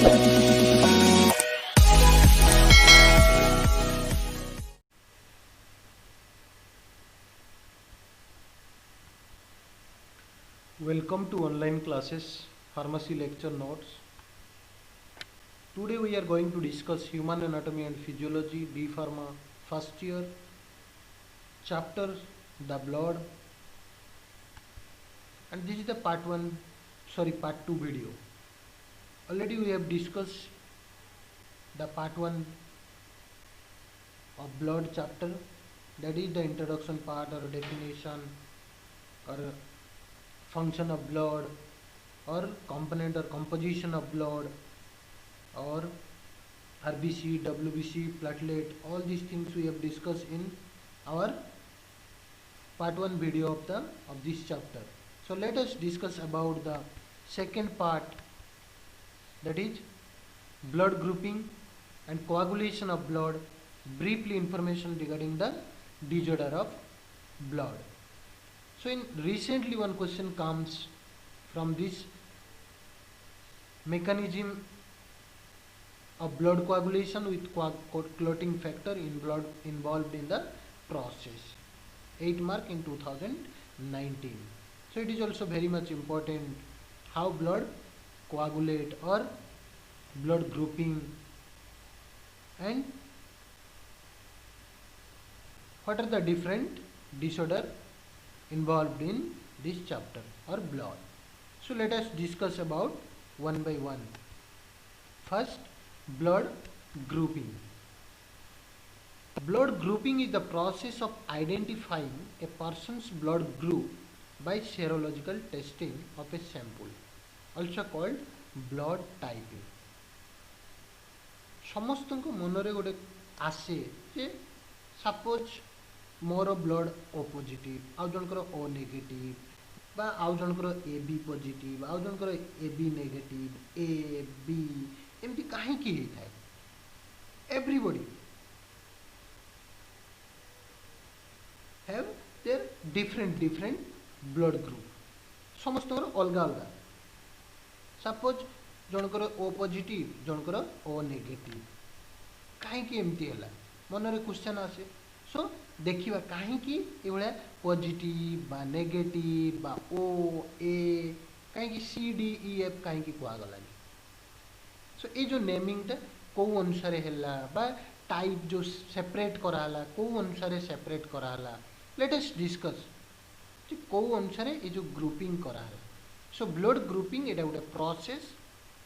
Welcome to online classes pharmacy lecture notes. Today we are going to discuss human anatomy and physiology D Pharma first year chapter the blood, and this is the part 2 video. Already we have discussed the part 1 of blood chapter, that is the introduction part or definition or function of blood or component or composition of blood or RBC, WBC, platelet, all these things we have discussed in our part 1 video of this chapter. So let us discuss about the second part, that is blood grouping and coagulation of blood, briefly information regarding the disorder of blood. So recently one question comes from this mechanism of blood coagulation with clotting factor in blood involved in the process. 8 mark in 2019. So it is also very much important how blood coagulate or blood grouping and what are the different disorder involved in this chapter or blood. So let us discuss about one by one. First, blood grouping. Blood grouping is the process of identifying a person's blood group by serological testing of a sample, also called blood typing. समस्तको मनरे गोटे आसे जे suppose मोर blood O positive आउ जनकर O negative बा आउ जनकर A B positive आउ जनकर A B negative A B एमती काहे की हे थाए everybody have their different blood group समस्त अलग अलग सपोज जनकर ओ पॉजिटिव जनकर ओ नेगेटिव काहे की एमती हला मनरे क्वेश्चन आसे. सो देखिबा काहे की ए भलिया पॉजिटिव बा नेगेटिव बा ओ ए काहे की सी डी ई एफ काहे की कुआ गला. सो ए जो नेमिंग ता को अनुसार हैला बा टाइप जो सेपरेट कराला को अनुसार सेपरेट कराला, लेट अस डिस्कस कि को अनुसार ए जो ग्रुपिंग कराला. सो ब्लड ग्रुपिंग एटा गोटे प्रोसेस,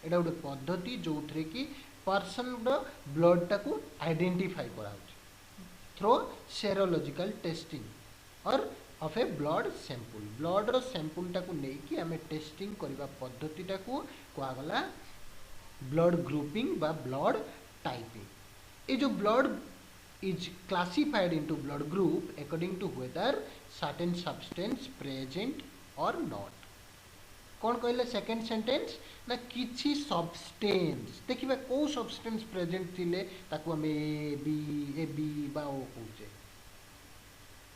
एटा गोटे पद्धति जो थरे की पर्सन रो ब्लड टा को आइडेंटिफाई करा through serological testing or of a blood sample. Blood रो सैंपल टा को नहीं कि हमें टेस्टिंग करबा पद्धति टा को कोआ गला ब्लड ग्रुपिंग बा ब्लड टाइपिंग. ए जो blood is classified into blood group according to whether certain substance present or not. कौन कहले सेकंड सेंटेंस ना किछि सब्सटेंस देखिबा को सब्सटेंस प्रेजेंट थिले ताकू हम ए बी बा ओ कहूचे.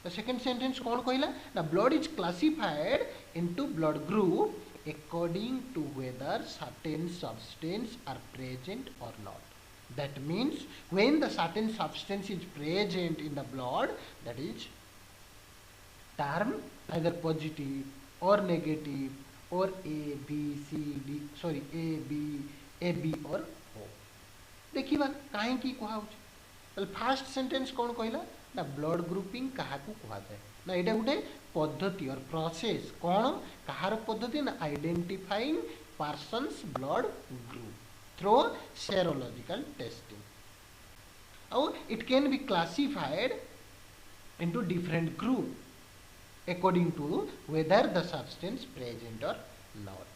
तो सेकंड सेंटेंस कौन कहला ना blood is classified into blood group according to whether certain substance are present or not. That means when the certain substance is present in the blood, that is termed either positive or negative or A B or O. देखिबा काहे की कहा होछ. तो first sentence कौन कहला ना blood grouping कहा को कहा जाए ना एटा गुटे पद्धति और प्रोसेस कौन कहार पद्धति ना identifying persons blood group through serological testing. Now it can be classified into different group according to whether the substance present or not.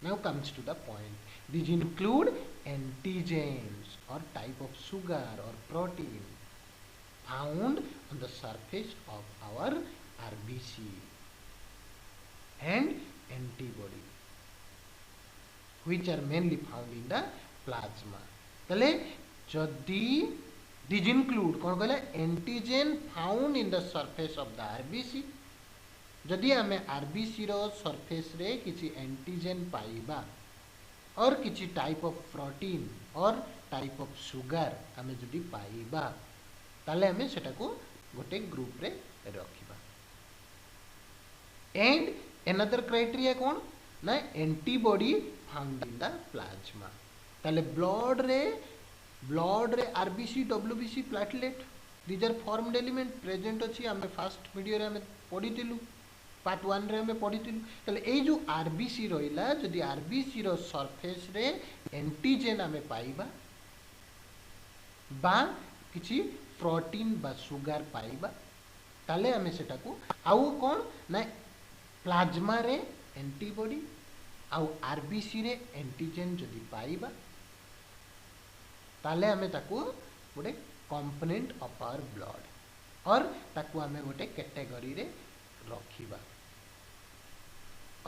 Now comes to the point. These include antigens or type of sugar or protein found on the surface of our RBC and antibody which are mainly found in the plasma. तले जदि these include कौन कहला antigen found in the surface of the RBC. जदि हमें RBC रो surface रे किसी antigen पाइबा और किसी टाइप ऑफ प्रोटीन और टाइप ऑफ सुगार आमे जदि पाइबा ताले आमे सेटा को गोटे ग्रुप रे रखिबा। एंड एनदर क्राइटेरिया कौन ना antibody found in the plasma. ताले ब्लड रे RBC WBC platelet these are formed element present अछि। आमे फर्स्ट वीडियो रे आमे पढितिलु पार्ट 1 रे हमें पढ़ीलु। ताले ए जो आरबीसी रहिला जदि आरबीसी रो सरफेस रे एंटीजेन हमें पाइबा बा किछि प्रोटीन बा सुगार पाइबा ताले हमें सेटा को आउ कोन ना प्लाज्मा रे एंटीबॉडी आउ आरबीसी रे एंटीजेन जदि पाइबा ताले हमें ताको गोटे कंपोनेंट ऑफ आवर ब्लड और ताको हमें गोटे कैटेगरी रे रखिबा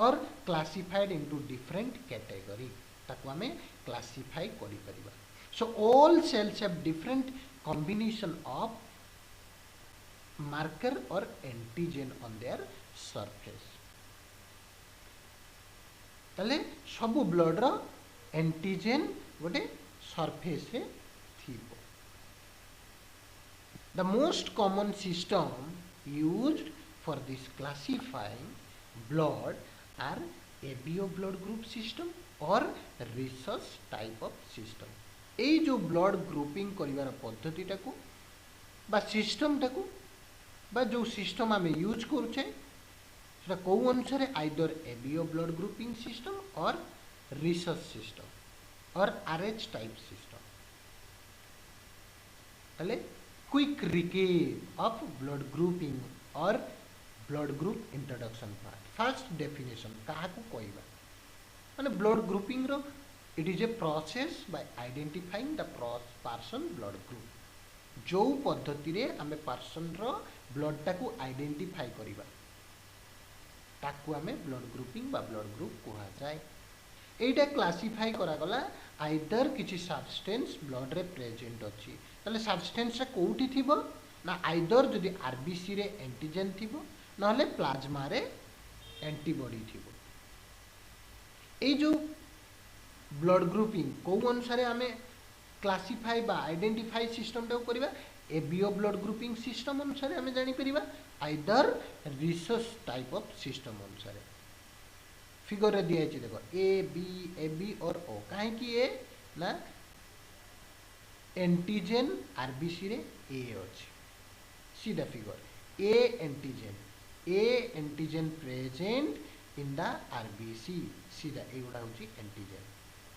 और क्लासिफाइड इनटू डिफरेंट कैटेगरी ताको हमें क्लासिफाई करि परिबा। So all cells have different combination of marker or antigen on their surface. तले सब ब्लड रो एंटीजन गोटे सरफेस रे थिबो। The most common system used for this classifying blood are ABO blood group system or rhesus type of system। ए जो blood grouping करिवार पद्धति टाकू बा सिस्टम टाकू बा जो सिस्टम आमे यूज करूछे सेटा को अनुसार either ABO blood grouping system or rhesus system or RH type system. तले quick recap of blood grouping और blood group introduction part. First definition कहा को कहबा माने ब्लड ग्रुपिंग रो it is a process by identifying the person blood group. जो पद्धति रे हमें पर्सन रो ब्लड टाकू आइडेंटिफाई करिबा ताकू हमें ब्लड ग्रुपिंग बा ब्लड ग्रुप कहा जाए। एटा क्लासिफाई करा गला आइदर किछि सब्सटेंस ब्लड रे प्रेजेंट अछि तले सब्सटेंस कोउठी थिबो ना आइदर जदि आरबीसी रे एंटीजन थिबो नहले प्लाज्मा रे एंटीबॉडी थिबो। ए जो ब्लड ग्रुपिंग को अनुसार आमे क्लासिफाई बा आइडेंटिफाई सिस्टम टा करिबा एबीओ ब्लड ग्रुपिंग सिस्टम अनुसार आमे जानि परिबा either rhesus type of system अनुसार। फिगर रे दिया छै देखो ए बी और ओ काहे कि ए ना एंटीजन आरबीसी रे ए अछि। See the figure A antigen present in the RBC. See the एगुडा होची एंटीजन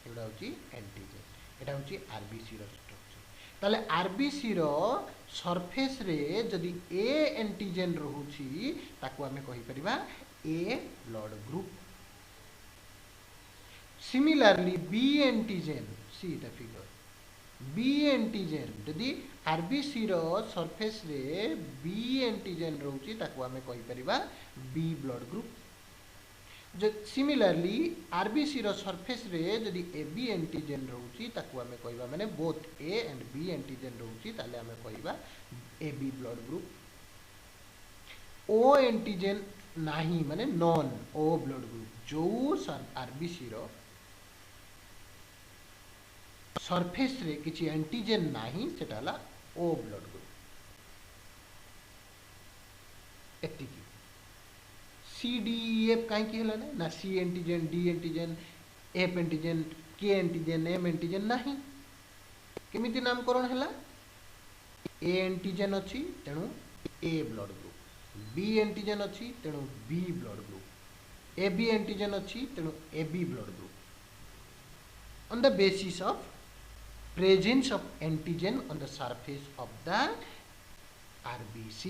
एगुडा होची एंटीजन एटा होची आरबीसी रो स्ट्रक्चर। ताले आरबीसी रो सरफेस रे जदि ए एंटीजन रहूची ताको हमें कहि परिबा A blood group. Similarly B antigen see the figure B antigen जदि आरबीसी रो सरफेस रे बी एंटीजन रहूची ताको हमें कहि परिबा बी ब्लड ग्रुप। जो सिमिलरली आरबीसी रो सरफेस रे जदि एबी एंटीजन रहूची ताको हमें कहिबा माने both A and B antigen रहूची ताले हमें कहिबा AB blood group. O antigen नाही माने नॉन ओ ब्लड ग्रुप। जो आरबीसी रो सरफेस रे किछि एंटीजन नाही सेटा हला ओ ब्लड ग्रुप। एतिकी सी डी एफ काहे कि हला ना C antigen D antigen F antigen K antigen M antigen नाही। केमिति नामकरण हला ए एंटीजन अछि तेनु A blood group B antigen अछि तेनु B blood group A B antigen अछि तेनु A B blood group on the basis of presence of antigen on the surface of the RBC।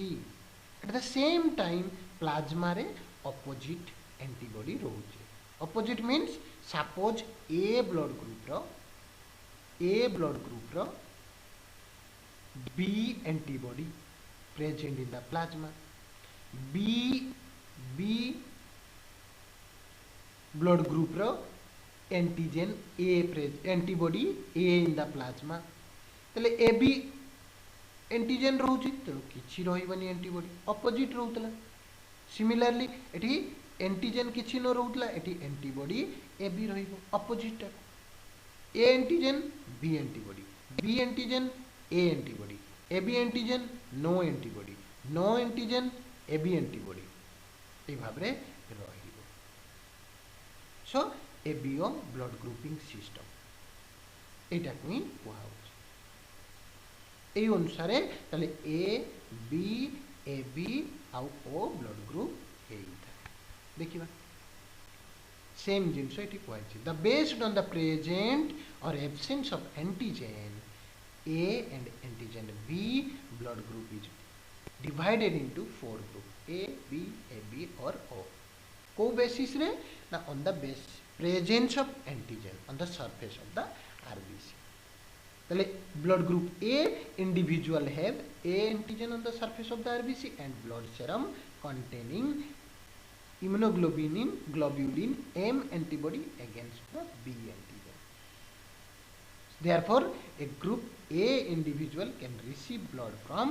at the same time plasma रे opposite antibody रहउचे। opposite means suppose A blood group रो B antibody present in the plasma B blood group रो antigen antibody A in the plasma तले A B antigen रहउची तेणु किछि रहिबनी antibody opposite रहउतला। सिमिलरली एठी एंटीजन किछि न रहउतला एठी एंटीबॉडी ए बी रहिबो opposite. A antigen, B antibody, B antigen, A antibody, AB antigen, no antibody, no antigen, AB antibody এই ভাবে রহিব। So ABO blood grouping system এইটাকে ହିଁ କୁହାଯାଉଛି। এই অনুসারে তাহলে এ বি এ বি ଆଉ ଓ ବ୍ଲଡ୍ ଗ୍ରୁପ୍ ହେଇଥାଏ। ଦେଖିବା सेम जिनस ये कहुच्छे the based on the present और absence of antigen A and antigen B blood group is divided into 4 group A B और ओ को बेसिस रे ना on the base presence of antigen on the surface of the RBC. ताले blood group A individual have A antigen on the surface of the RBC and blood serum containing globulin M antibody against the B antigen. Therefore, a group A individual can receive blood from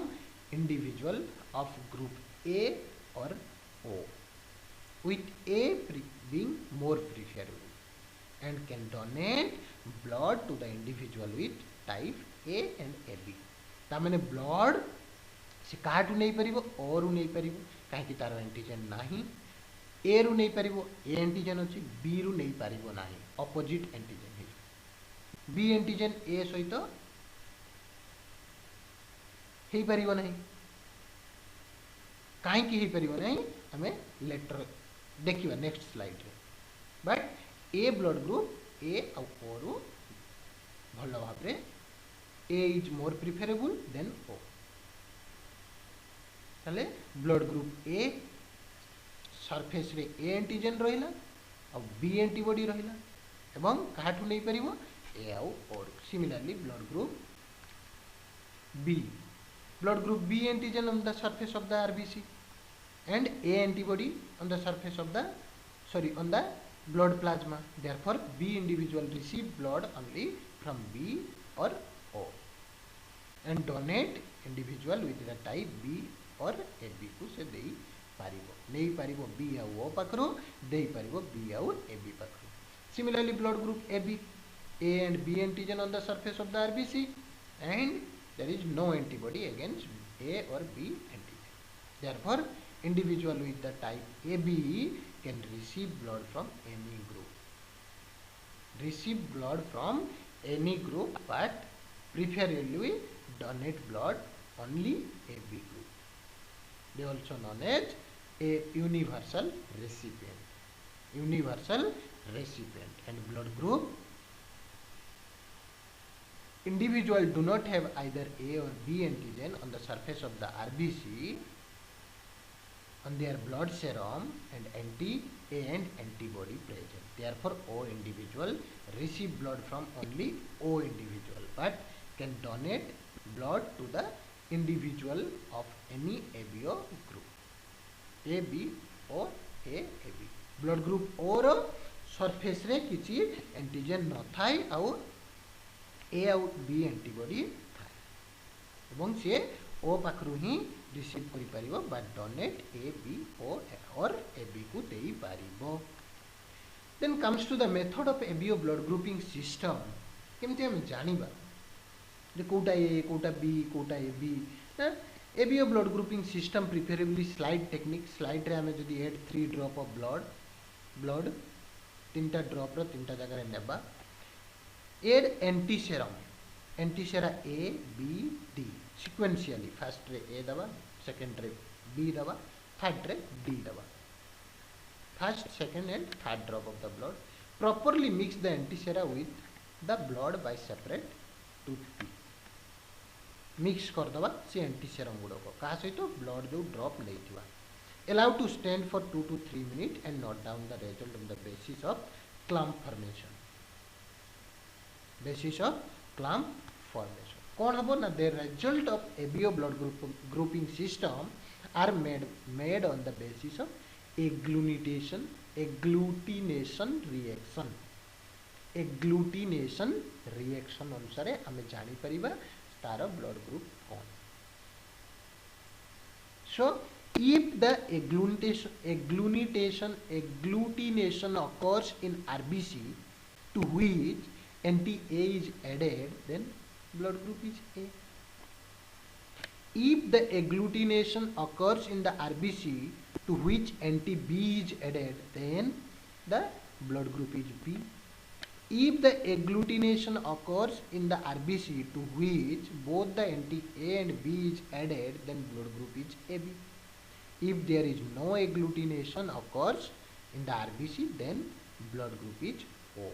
individual of group A or O, with A being more preferable, and can donate blood to the individual with type A and AB. तामने blood से काटू नहीं परिबो और नहीं परिबो काहे तार antigen नहीं ए रु नहीं पारिबो ए एंटीजन अछि बी रु नहीं पारिबो नाही ऑपोजिट एंटीजन है बी एंटीजन ए सहित हेई पारिबो नाही काहे की हेई पारिबो नाही हमें लेटर देखिबा नेक्स्ट स्लाइड रे but A blood group A आ ओ रु भलो भाबरे A is more preferable than O. ताले ब्लड ग्रुप ए सरफेस रे ए एंटीजन रहिला और बी एंटीबॉडी रहिला एवं काठू नहीं परिबो ए आउ और similarly blood group B antigen on the surface of the RBC and A antibody on the surface of the on the blood plasma. Therefore B individual receive blood only from B और O and donate individual with the type B और A B को से देई पारिबो नहीं पारिबो B आउ ओ पाखरो देई पारिबो B आउ ए बी पाखरो। Similarly blood group A B A and B antigen on the surface of the RBC and there is no antibody against A और B antigen. Therefore individual with the type A B can receive blood from any group but preferably donate blood only A B group. They also known as a universal recipient and blood group individual do not have either A or B antigen on the surface of the RBC on their blood serum and anti-A and antibody present. Therefore, O individual receive blood from only O individual but can donate blood to the individual of any ABO group AB or AAB। Blood group O रो surface रे किछि antigen न Thai आउ ए आउ B antibody Thai एवं से ओ पाखरु ही receive करि परिबो बा डोनेट ए बी ओ और ए बी को देई परिबो। Then comes to the method of ABO blood grouping system केमते हम जानिबा कोटा ए कोटा बी कोटा A B ABO blood grouping system preferably slide technique slide रे हमें जदी एड 3 ड्रॉप ऑफ ब्लड 3टा ड्रॉप रो 3टा जगह रे नेबा add antisera A B D sequentially first रे ए दबा सेकंड रे बी दबा थर्ड रे डी दबा first second and third drop of the blood properly mix the antisera with the blood bye separate toothpick mix कर दबा से एंटीसेरम गुड़क क्या सहित ब्लड जो ड्रॉप नहीं allow to stand for 2 to 3 minutes and note down the result on the basis of clump formation कौन हम ना the result of ABO blood grouping system are made on the basis of agglutination reaction अनुसार आम जापर तार blood group कौन। So if the agglutination occurs in RBC to which anti-A is added, then blood group is A. If the agglutination occurs in the RBC to which anti-B is added, then the blood group is B. If the agglutination occurs in the RBC to which both the anti-A and B is added, then blood group is AB. If there is no agglutination occurs in the RBC, then blood group is O.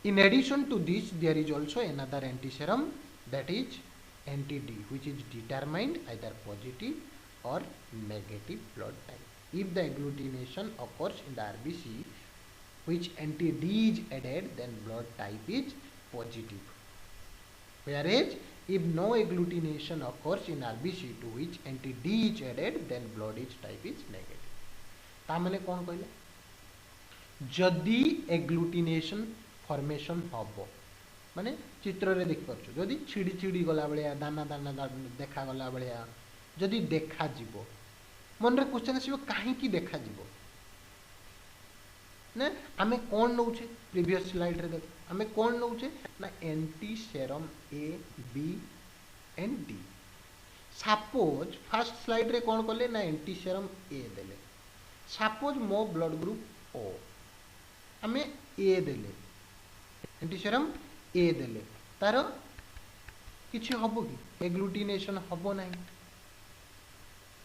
In addition to this, there is also another antiserum, that is anti-D, which is determined either positive or negative blood type. If the agglutination occurs in the RBC which anti-D is added, then blood type is positive. Whereas if no agglutination occurs in RBC to which anti-D is added, then blood type is negative. तामने कौन कहले जदि एग्लुटिनेशन formation हबो माने चित्र रे देख परछु जदि छिड़ी छिड़ी गला बलिया दाना दाना देखा गला बलिया जदि देखा जीवो मन रे क्वेश्चन आसीबो काहे की देखा जीवो ना आमे कोन नउछे प्रीवियस स्लाइड रे देख आमे कोन नउछे ना anti serum A B and D suppose first slide रे कोन करले ना एंटी सेरम ए देले सपोज मो ब्लड ग्रुप ओ आमे ए देले एंटी सेरम ए देले तार किछि हबो कि एग्लुटिनेशन हबो नाही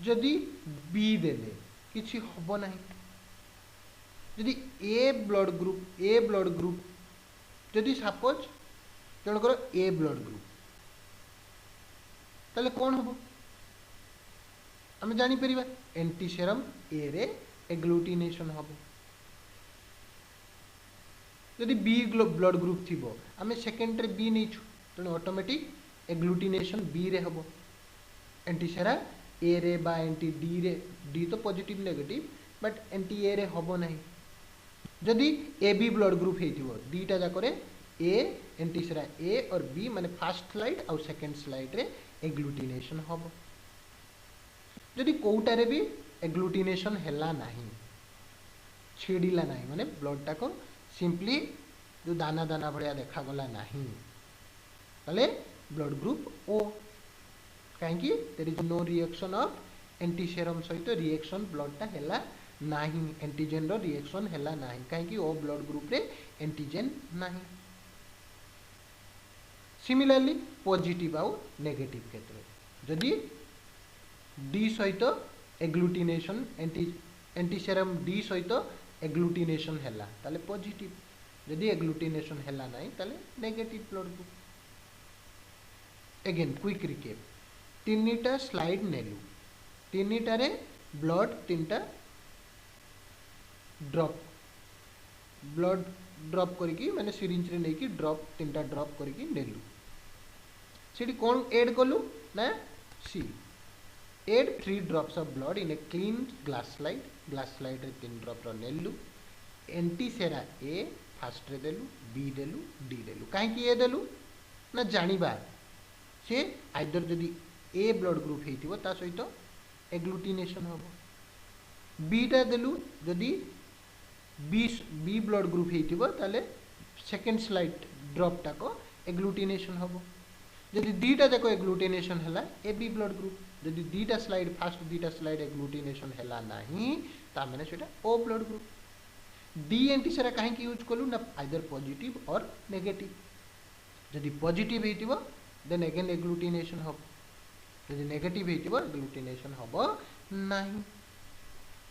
जदि बी देले किछि हबो नाही जदि ए ब्लड ग्रुप जदि सपोज जनकर ए ब्लड ग्रुप ताले कोन हबो आमे जानि परिबा एंटी सेरम ए रे एग्लुटिनेशन हबो जदि बी ब्लड ग्रुप थिबो आमे सेकेंड रे बी नै छु तने ऑटोमेटिक एग्लुटिनेशन बी रे हबो एंटी सेरा ए रे बा एंटी डी रे डी तो positive negative but anti A रे हबो नाही जदि ए बी ब्लड ग्रुप हेतिबो दीटा जाकरे ए एंटी सेरा ए और बी माने फर्स्ट स्लाइड और सेकंड स्लाइड रे एग्लुटिनेशन हबो जदि कोउटा रे भी एग्लुटिनेशन हेला नाही छिड़ीला नाही माने ब्लड टाको सिंपली जो दाना दाना भलिया देखा गला नाही तले ब्लड ग्रुप ओ काहेकि there is no reaction of anti serum सहित रिएक्शन ब्लड टा हेला नाही एंटीजन रो रिएक्शन हेला नाही काहेकि ओ ब्लड ग्रुप रे एंटीजन नाही सिमिलरली पॉजिटिव आउ नेगेटिव क्षेत्र जदि डी सहित एग्लुटिनेशन एंटी सेरम डी सहित एग्लुटिनेशन हेला ताले पॉजिटिव जदि एग्लुटिनेशन हेला नाही ताले negative blood group again quick recap तीनटा स्लाइड नेलु तीनटा रे ब्लड तीनटा ब्लड ड्रॉप करके माने सिरिंज रे नै कि ड्रॉप तीनटा ड्रॉप करके नेलु सेठी कोन ऐड कलु ना सी add 3 drops of blood in a clean glass slide रे 3 ड्रॉप रो नेलु एंटी सेरा ए फर्स्ट रे देलु बी देलु डी देलु काहे कि ए देलु ना जानिबा से आइदर जदि ए ब्लड ग्रुप हेतिबो ता सहित एग्लुटिनेशन होबो बी टा देलु जदि बी ब्लड ग्रुप हेतिबो ताले सेकंड स्लाइड ड्रॉप टाको एग्लुटिनेशन होबो जदि दीटा जाको एग्लुटिनेशन हला ए बी ब्लड ग्रुप जदि दीटा स्लाइड फास्ट दीटा स्लाइड एग्लुटिनेशन हला नाही ता माने सेटा O blood group D anti sera काहे कि यूज कलु ना आइदर पॉजिटिव और नेगेटिव जदि पॉजिटिव हेतिबो देन अगेन एग्लुटिनेशन होबो जदि नेगेटिव हेतिबो एग्लुटिनेशन होबो नाही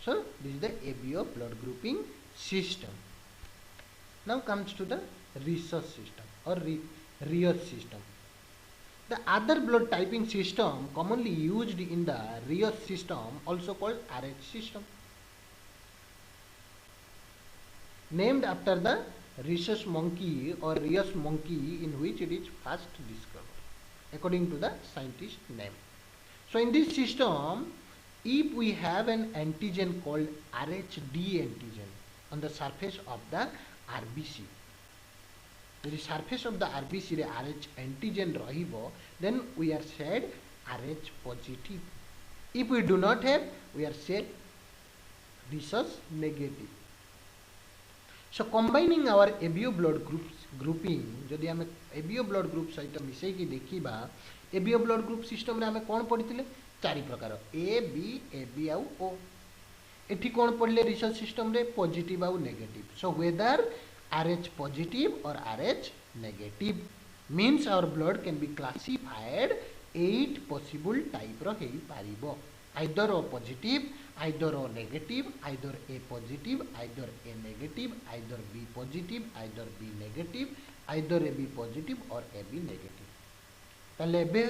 so this is the ABO blood grouping system. Now comes to the Rhesus system or Rios system. The other blood typing system commonly used in the Rios system also called RH system, named after the rhesus monkey or Rios monkey in which it is first discovered according to the scientist name. So in this system, if we have an antigen called RHD antigen on the surface of the RBC, the surface of the RBC रे RH antigen रहिबो, then we are said RH positive. If we do not have, we are said rhesus negative. So combining our ABO blood grouping जदि आम एबियो blood group सहित मिसेकी देखा एबियो blood group system रे आम कौन पढ़ी चारि प्रकार ए बी आउ ओ एठी कौन पढ़ले रिसर्च सिस्टम रे पॉजिटिव आउ negative so whether RH positive or RH negative means our blood can be classified 8 possible type रो हेई पारिबो either O positive either O negative either A positive either A negative either B positive either B negative either A B positive or A B negative ताले बे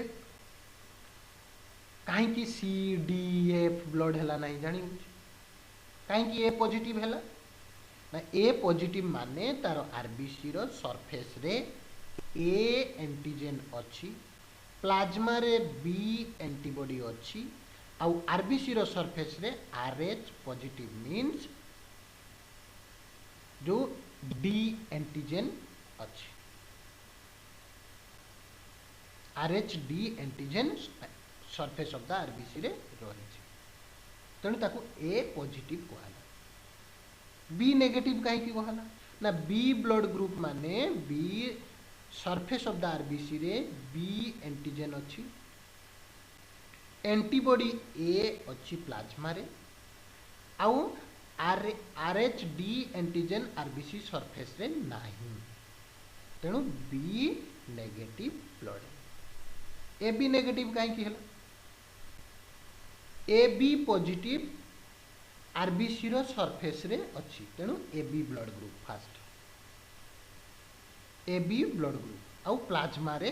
काहे की सी D F blood हला नहीं जानी कहीं ए पॉजिटिव है ना ए पॉजिटिव माने तार आरबीसी रो सरफेस रे ए एंटीजन अच्छी प्लाज्मा रे बी एंटीबॉडी अच्छी आउ आरबीसी रो सरफेस रे RH पॉजिटिव मीन्स जो डी एंटीजन अच्छी RH D antigen surface of the RBC रे रही तेणु ताको ए पॉजिटिव कहला बी नेगेटिव कहीं कहला ना बी ब्लड ग्रुप माने B surface of the RBC रे बी एंटीजन अच्छी एंटीबॉडी ए अच्छी प्लाज्मा रे आउ RH D antigen RBC surface रे नाही तेणु B negative blood A B negative कहीं कहला ए बी पॉजिटिव आरबीसी रो सरफेस रे अच्छी तेणु A B blood group fast A B blood group आउ प्लाज्मा रे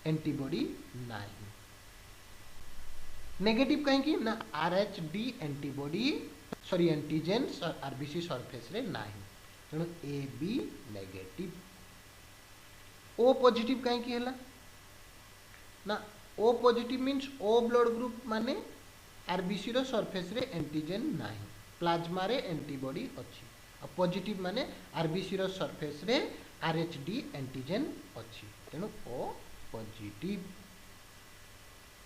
एंटीबॉडी नाही नेगेटिव कहीं ना RH D antibody sorry antigen RBC surface रे नाही तेणु A B negative O positive कहीं हैला ना O positive means O blood group माने आरबीसी रो सरफेस रे एंटीजन नाही प्लाज्मा रे एंटीबॉडी अच्छी और पॉजिटिव माने आरबीसी रो सरफेस रे RH डी एंटीजन अच्छी तेणु O positive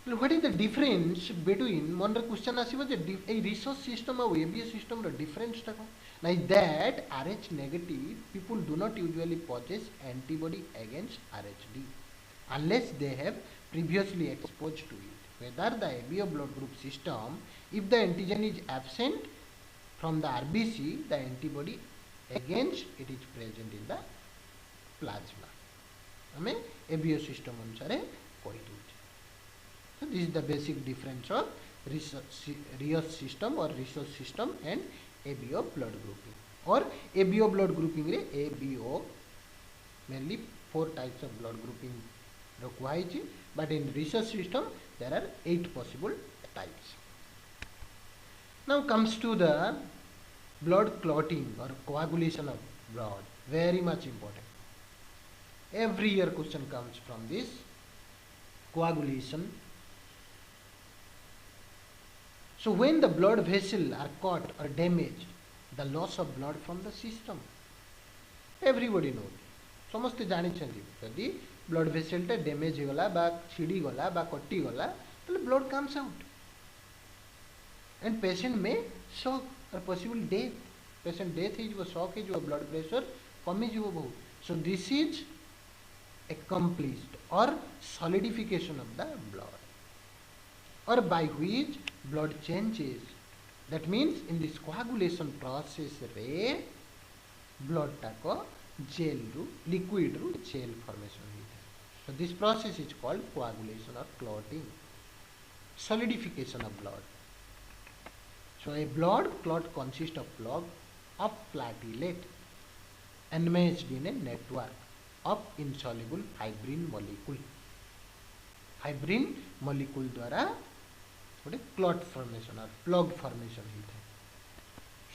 what is the difference between मन रे क्वेश्चन आसीबो जे ए रिसर्च सिस्टम और एबीए सिस्टम रो डिफरेंस टा को like that RH negative people do not usually possess antibody against RH D unless they have previously exposed to it whether the ABO blood group system if the antigen is absent from the RBC the antibody against it is present in the plasma हमें ABO system अनुसार कोई दूसरे so this is the basic difference of research system or research system and ABO blood grouping or ABO blood grouping रे ABO mainly 4 types of blood grouping required but in research system there are 8 possible types. Now comes to the blood clotting or coagulation of blood, very much important. Every year question comes from this coagulation. So when the blood vessels are cut or damaged, the loss of blood from the system, everybody knows. समस्ते जानी यदि blood vessel टे damage होगला बा छिड़ी गला बा कटि गला तो blood comes out and patient में शॉक और पॉसिबल डेथ पेशेंट डेथ हो शॉक हो ब्लड प्रेशर कमी जीव बहुत so this is accomplished or solidification of the blood or by which blood changes that means in this coagulation process रे blood टाको jail रू लिक्विड रू जेल फॉर्मेशन होता है so this process is called coagulation or clotting solidification of blood so a blood clot consists of block of platelet enmeshed in a network of insoluble fibrin molecule द्वारा गोटे clot formation or plug formation होता है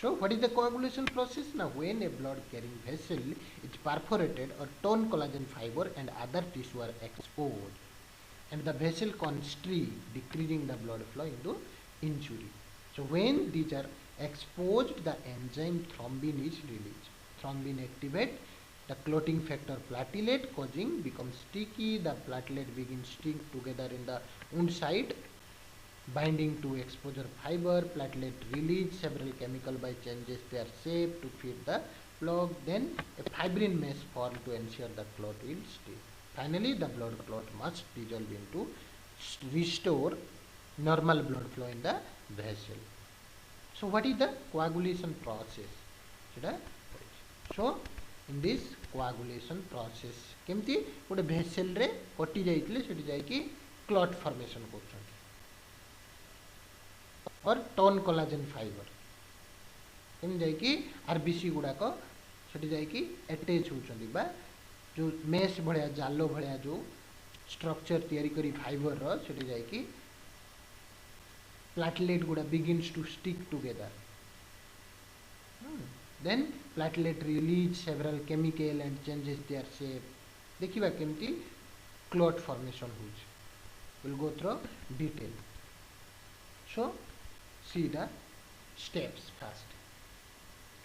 so what is the coagulation process now when a blood carrying vessel is perforated or torn collagen fiber and other tissue are exposed and the vessel constrict decreasing the blood flow into injury so when these are exposed the enzyme thrombin is released thrombin activate the clotting factor platelet causing becomes sticky the platelet begins stick together in the wound site binding to exposure fiber platelet release several chemical by changes their shape to fit the plug, then a fibrin mesh formed to ensure the clot will stay. Finally, the blood clot must dissolve into restore normal blood flow in the vessel. So what is the coagulation process? So in this coagulation process केमती गोटे vessel रे कटि जाइतिले सेठी जाइकी clot formation करछन्ती और turn collagen fibre केम जाइकी RBC गुडा को सेठी जाइकी attach होछन्ती बा जो mesh भलिया जालो भलिया जो स्ट्रक्चर तयारी करी फाइबर रो सेठी जाइकी प्लेटलेट गुडा begins to stick together. Then platelet release several chemical and changes their shape. देखिबा केमती clot formation होउछ. We'll go through detail. So see the steps first.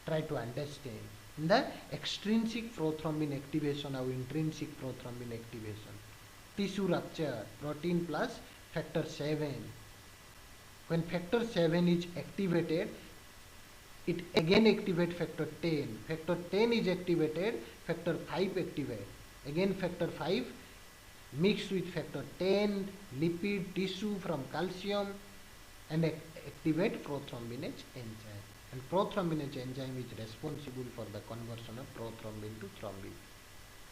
Try to understand the extrinsic prothrombin activation or intrinsic prothrombin activation. Tissue rupture, protein plus factor 7. When factor 7 is activated, it again activate factor 10. Factor 10 is activated, factor 5 activate. Again factor 5 mixed with factor 10, lipid tissue from calcium and activate prothrombinase enzyme. And prothrombinase enzyme is responsible for the conversion of prothrombin to thrombin.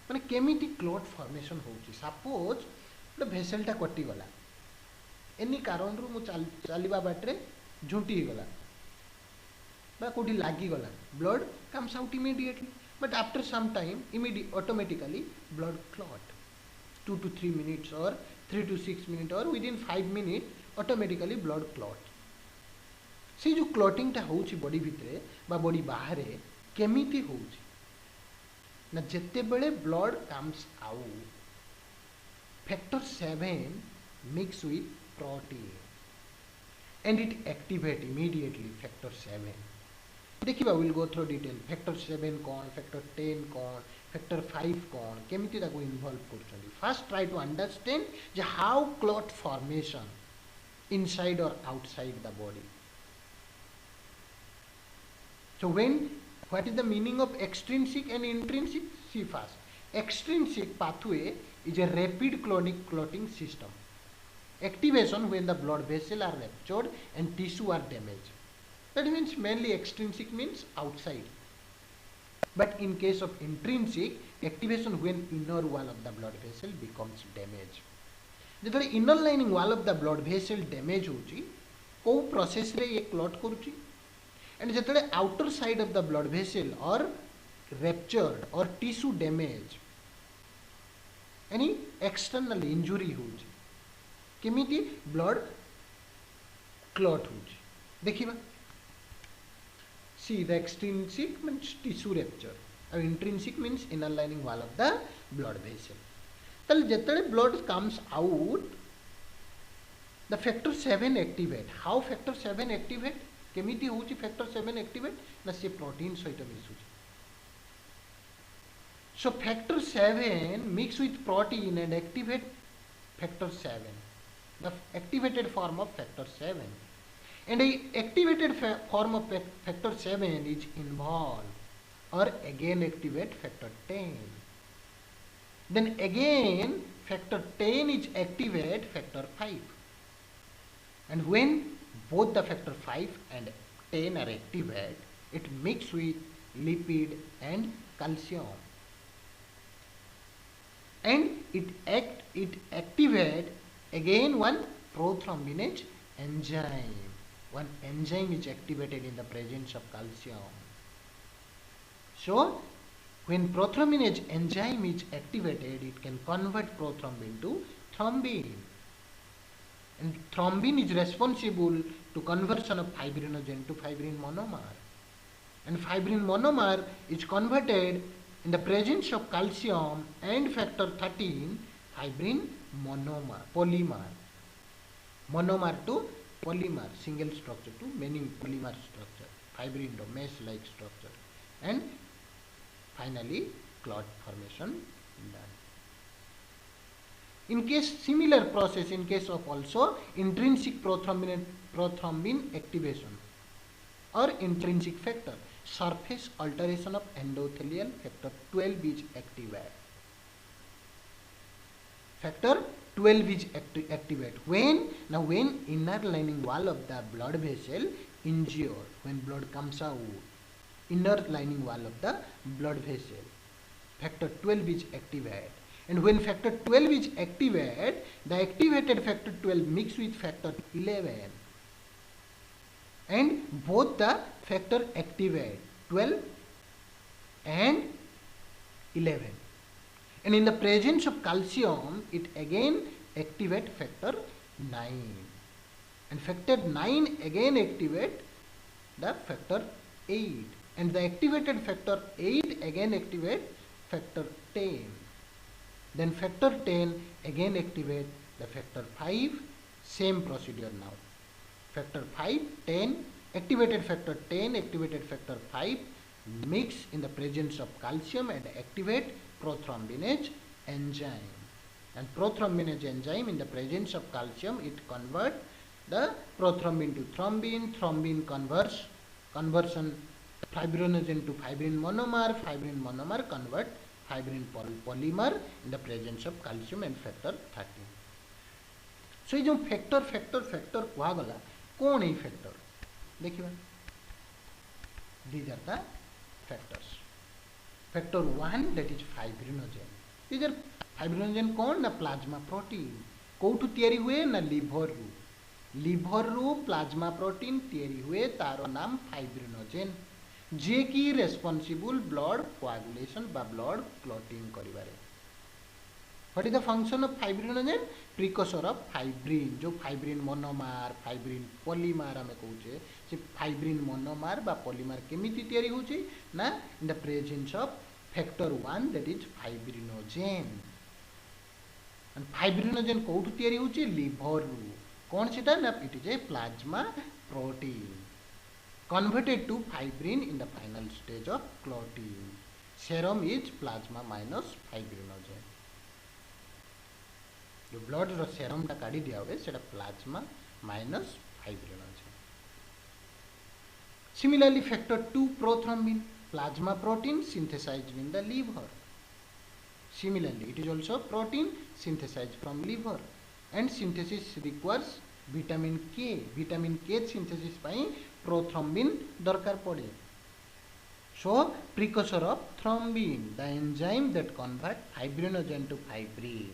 माने केमिति clot formation होची. Suppose गोटे भेसेलटा कटि गला any कारण रु मु चलिबा बाटरे झुंटी गला बा कोठी लागी गला blood comes out immediately but after some time automatically blood clot 2 to 3 minutes or 3 to 6 minutes or within 5 minutes automatically blood clot. से जो क्लॉटिंग टा होची बॉडी भितरे बा बॉडी बाहरे केमिति होची ना जत्ते बेले blood comes out factor 7 mix with protein and it activate immediately factor 7. देखिबा will go through detail factor 7 कौन फैक्टर 10 कौन फैक्टर 5 कौन केमिति ताको इन्वॉल्व करछन्ती. फर्स्ट ट्राई टू अंडरस्टैंड जे हाउ क्लॉट फॉर्मेशन इनसाइड और outside the body. So what is the meaning of extrinsic and intrinsic? See first. Extrinsic pathway is a rapid clotting system. Activation when the blood vessels are ruptured and tissue are damaged. That means mainly extrinsic means outside. But in case of intrinsic, activation when inner wall of the blood vessel becomes damaged. जेतले inner lining wall of the blood vessel damage होची को process रे ये clot करूची and जेतले outer side of the blood vessel or ruptured or tissue damage any external injury होची केमिति blood clot होची. देखिबा see the extrinsic means tissue rupture and intrinsic means inner lining wall of the blood vessel. तल जेतले blood comes out the factor 7 activate. How factor 7 activate? केमिति होची factor 7 activate ना से protein सहित मिसुची. So factor 7 mix with protein and activate factor 7. The activated form of factor 7 and a activated form of factor 7 is involved or again activate factor 10. Then again factor 10 is activate factor 5 and when both the factor 5 and 10 are activated it mix with lipid and calcium and it activate again one prothrombinase enzyme. One enzyme is activated in the presence of calcium. So when prothrombinase enzyme is activated, it can convert prothrombin to thrombin. And thrombin is responsible to conversion of fibrinogen to fibrin monomer. And fibrin monomer is converted in the presence of calcium and factor 13 fibrin monomer, polymer. Monomer to polymer, single structure to many polymer structure, fibrin to mesh-like structure, and finally clot formation done. In case similar process, in case of also intrinsic prothrombin activation or intrinsic factor. surface alteration of endothelial, factor 12 is activated. Factor 12 is activated when inner lining wall of the blood vessel injured, when blood comes out, inner lining wall of the blood vessel, factor 12 is activated. And when factor 12 is activated, the activated factor 12 mix with factor 11, and both the factor activate 12 and 11. And in the presence of calcium, it again activate factor 9. And factor 9 again activate the factor 8. And the activated factor 8 again activate factor 10. Then factor 10 again activate the factor 5. Same procedure now. Factor 5, 10, activated factor 10, activated factor 5, mix in the presence of calcium and activate prothrombinase enzyme. And prothrombinase enzyme, in the presence of calcium, it convert the prothrombin to thrombin, thrombin conversion fibrinogen to fibrin monomer convert fibrin polymer in the presence of calcium and factor 13. So ये जो factor कुआगला कौन है factor देखिए these are the factors. Factor 1, that is fibrinogen. These are fibrinogen कौन ना plasma protein कोठु तैयारी हुए ना liver रू plasma protein तैयारी हुए तारो नाम fibrinogen जे की responsible blood coagulation बा blood clotting करिबारे. What is the function of fibrinogen? Precursor of fibrin. जो fibrin monomer, fibrin polymer हमें कहूचे, से fibrin monomer बा polymer केमिति तैयारी होची ना in the presence of factor 1, that is fibrinogen. And fibrinogen कोठु तैयारी होची liver रू. कौन सेटा ना it is a plasma protein converted to fibrin in the final stage of clotting. Serum is plasma minus fibrinogen. जो ब्लड रो serum टा काढी दिया हुए सेटा plasma minus fibrinogen. Similarly, factor 2 prothrombin, plasma protein synthesized in the liver. Similarly, it is also protein synthesized from liver, and synthesis requires vitamin K. Vitamin K synthesis pi prothrombin दरकार पड़े. So, precursor of thrombin, the enzyme that convert fibrinogen to fibrin.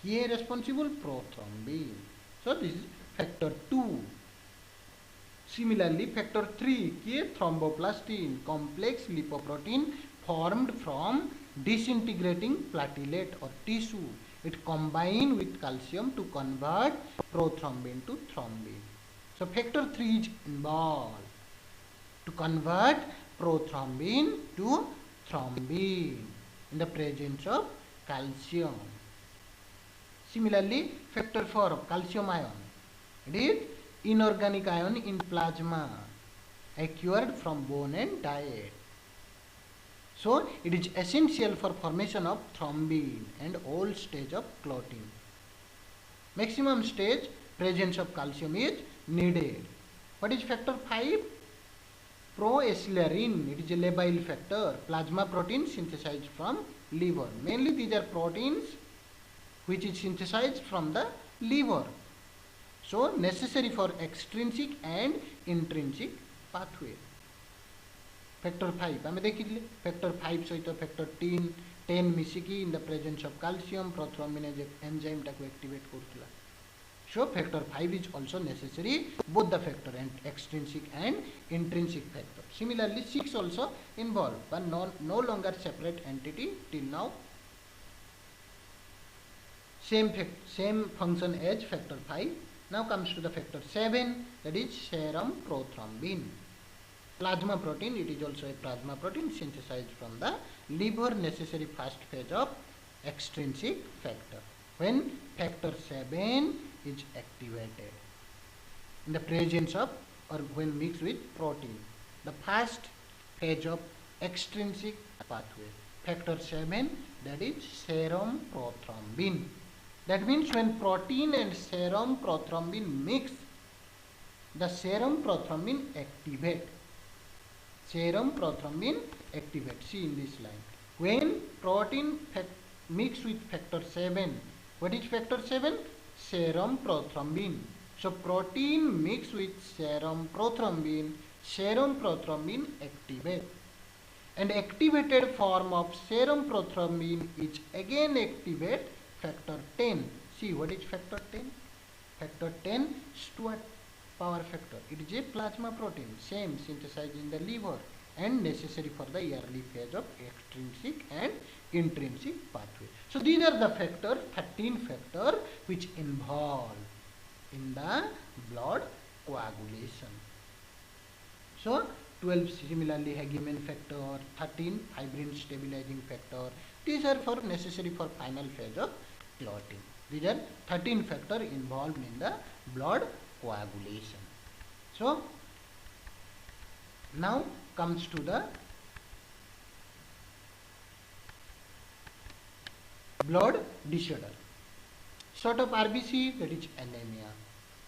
Qui est responsible? Prothrombin. So this is factor 2. Similarly, factor 3, qui est thromboplastin, complex lipoprotein formed from disintegrating platelet or tissue. It combine with calcium to convert prothrombin to thrombin. So factor 3 is involved to convert prothrombin to thrombin in the presence of calcium. Similarly, factor 4, calcium ion. It is inorganic ion in plasma acquired from bone and diet. So, it is essential for formation of thrombin and all stage of clotting. Maximum stage presence of calcium is needed. What is factor 5? Proacylarian. It is a labile factor. Plasma protein synthesized from liver. Mainly these are proteins which is synthesized from the liver. So necessary for extrinsic and intrinsic pathway. Factor 5 आमे देखिले factor 5 सहित factor 10 मिसिकी in the presence of calcium prothrombinase enzyme टाको activate करथुला. So factor 5 is also necessary, both the factor and extrinsic and intrinsic factor. Similarly 6 also involved but no longer separate entity till now. Same function as factor 5. Now comes to the factor 7, that is serum prothrombin. Plasma protein, it is also a plasma protein synthesized from the liver, necessary first phase of extrinsic factor. When factor 7 is activated in the presence of or when mixed with protein, the first phase of extrinsic pathway. Factor 7, that is serum prothrombin. That means when protein and serum prothrombin mix, the serum prothrombin activate. serum prothrombin activate. See in this line. When protein mix with factor 7, what is factor 7? Serum prothrombin. So protein mix with serum prothrombin activate. And activated form of serum prothrombin is again activate factor 10. See what is factor 10? Factor 10 Stuart power factor. It is a plasma protein, same synthesized in the liver and necessary for the early phase of extrinsic and intrinsic pathway. So these are the factor, 13 factor which involve in the blood coagulation. So 12 similarly Hageman factor, 13 fibrin stabilizing factor. These are for necessary for final phase of clotting. These are 13 factor involved in the blood coagulation. So now comes to the blood disorder. Sort of RBC, that is anemia.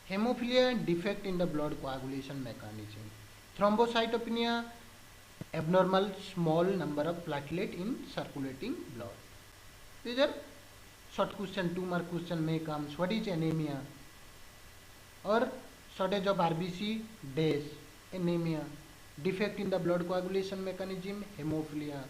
Hemophilia, defect in the blood coagulation mechanism. Thrombocytopenia, abnormal small number of platelet in circulating blood. These are short question, 2 mark question may comes. What is anemia? Or shortage of RBC, dash, anemia. Defect in the blood coagulation mechanism, hemophilia.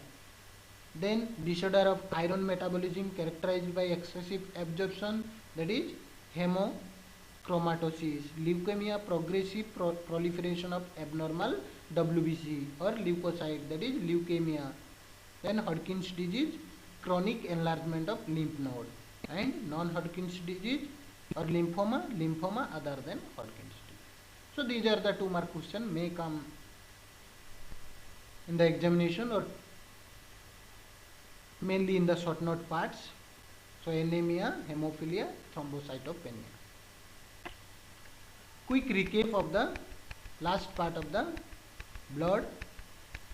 Then disorder of iron metabolism characterized by excessive absorption, that is hemochromatosis. Leukemia, progressive proliferation of abnormal WBC or leukocyte, that is leukemia. Then Hodgkin's disease, chronic enlargement of lymph node. And non-Hodgkin's disease or lymphoma other than Hodgkin's disease. So these are the 2 mark question may come in the examination or mainly in the short note parts. So anemia, hemophilia, thrombocytopenia. Quick recap of the last part of the blood,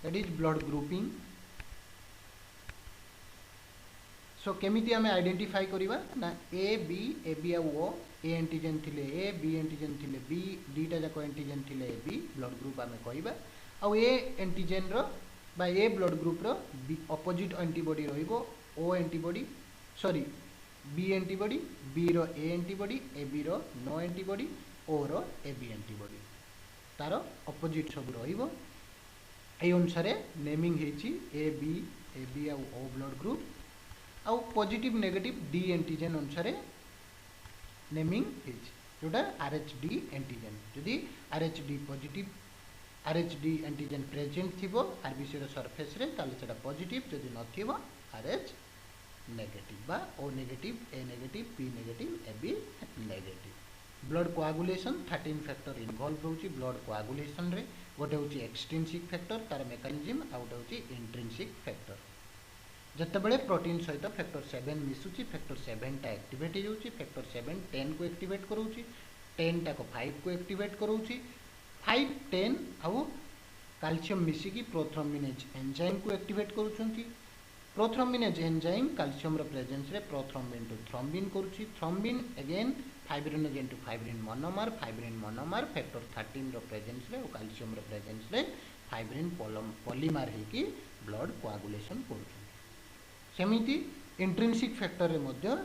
that is blood grouping. So केमिति आमे identify करिबा ना ए B आ ओ A antigen थिले ए B antigen थिले B डीटा जाको antigen थिले ए B blood group आमे कहइबा आ ए एंटीजन रो बा ए ब्लड ग्रुप रो ऑपोजिट एंटीबॉडी रहिबो O antibody sorry B antibody B रो ए एंटीबॉडी ए बी रो नो एंटीबॉडी ओ रो ए बी एंटीबॉडी तारो ऑपोजिट सब रहिबो ए अनुसार नेमिंग हेची ए बी आ ओ ब्लड ग्रुप आउ पॉजिटिव नेगेटिव डी एंटीजन अनुसार नेमिंग हेची जोटा आरएचडी एंटीजन जदि RHD positive RHD antigen present थिबो आरबीसी रो सरफेस रे ताले सेटा पॉजिटिव जदि नथिबो आरएच नेगेटिव बा O negative A negative P negative A B negative blood coagulation 13 factor involve होची ब्लड कोआगुलेशन रे गोटे होची एक्सट्रिंसिक फैक्टर तार मेकानिज्म आ गोटे होची इंट्रिंसिक फैक्टर जतबेले प्रोटीन सहित फैक्टर 7 मिसुची फैक्टर 7 टा एक्टिवेट हो जाउची फैक्टर 7 10 को एक्टिवेट करूची 10 टा को 5 को एक्टिवेट करूची 5 10 आउ कैल्शियम मिसिकी प्रोथ्रोम्बिनेज एंजाइम को एक्टिवेट करूछंती प्रोथ्रोम्बिनेज एंजाइम कैल्शियम रो प्रेजेंस रे प्रोथ्रोम्बिन टू थ्रोम्बिन करूची thrombin again fibrinogen to fibrin monomer factor 13 रो प्रेजेंस रे और कैल्शियम रो प्रेजेंस रे फाइब्रिन पॉलीमर हे की ब्लड कोआगुलेशन करूची सेमिति इंट्रिंसिक फैक्टर रे मध्य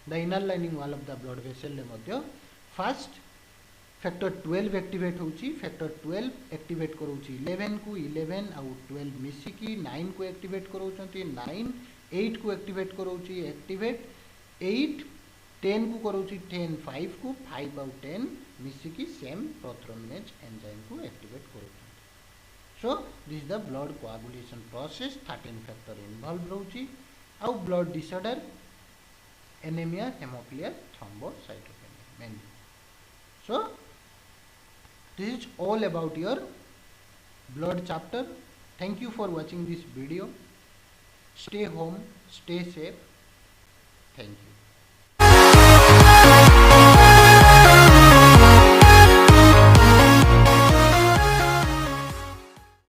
the inner lining wall of the blood vessel रे मध्य फर्स्ट फैक्टर 12 एक्टिवेट होची फैक्टर 12 एक्टिवेट करूची 11 को 11 आउ 12 मिसिकी 9 को एक्टिवेट करूचंती 9 8 को एक्टिवेट करूची एक्टिवेट 8 10 को करूची 10 5 को 5 आउ 10 मिसिकी सेम प्रोथ्रोम्बिनेज एंजाइम को एक्टिवेट करूची So this is the blood coagulation process 13 factor involved रहुची आउ blood disorder anemia hemophilia thrombocytopenia mainly. So this is all about your blood chapter. Thank you for watching this video. Stay home, stay safe. Thank you.